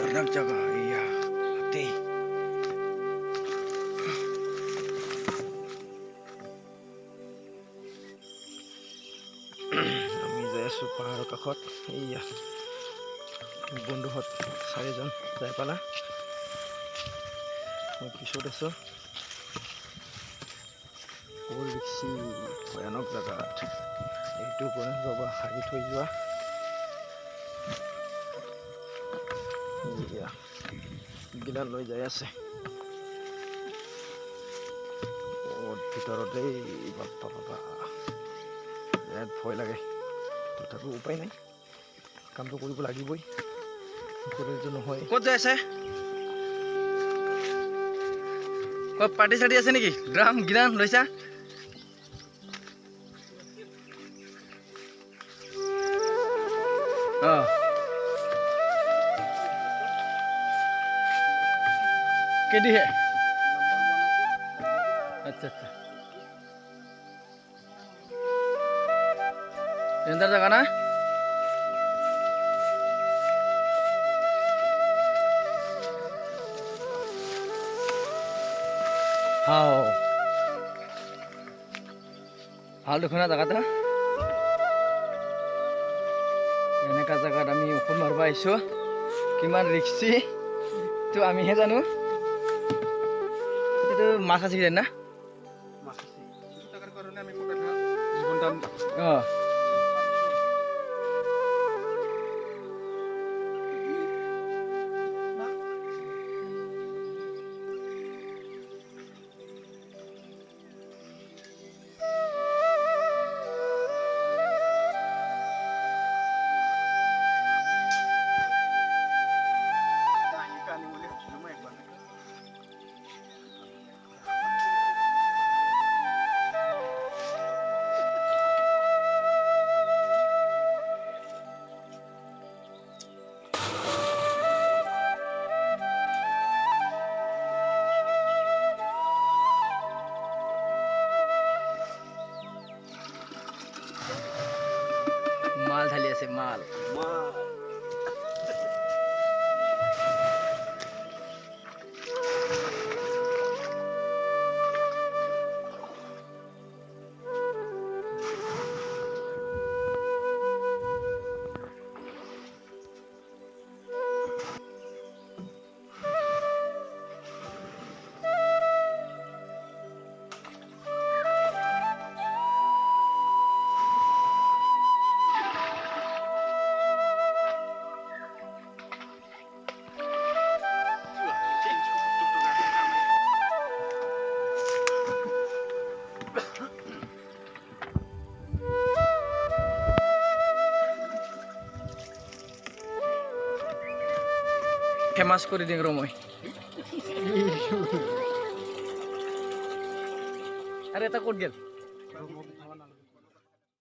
खतरनाक जगह iya hati আমি যাই আছো পাহাৰৰ কাষত iya বন্ধুহঁত 4জন যাই পালা মই পিছত আছো বেছি ভয়ানক জেগাত এইটো গণেশ বাবা হাৰি থৈ যোৱা গিলা লৈ যাই আছে ভিতৰতে বাপ্পা বাবা বিৰাট ভয় লাগে তথাপিও উপায় নাই কামটো কৰিব লাগিবই কৰিলেতো নহয় ক'ত যাই আছে ক'ত পাৰ্টি চাৰ্টি আছে নেকি ড্ৰাম গিৰান লৈছা केडी है अच्छा अच्छा अंदर जगह ना हाँ हाल देखो ना जगह এনেকা জায়গাত আমি ঔষধ মাৰিব আহিছো কিমান ৰিস্কি তো আমি হে জানো এটো মাছ আছে না মাছ আছে কিছু টাকার কারণে আমি কোটা জীবনটা মাল ঢালি আছে মাল फेमास कर दिं र मैं अरे এটা কত গেল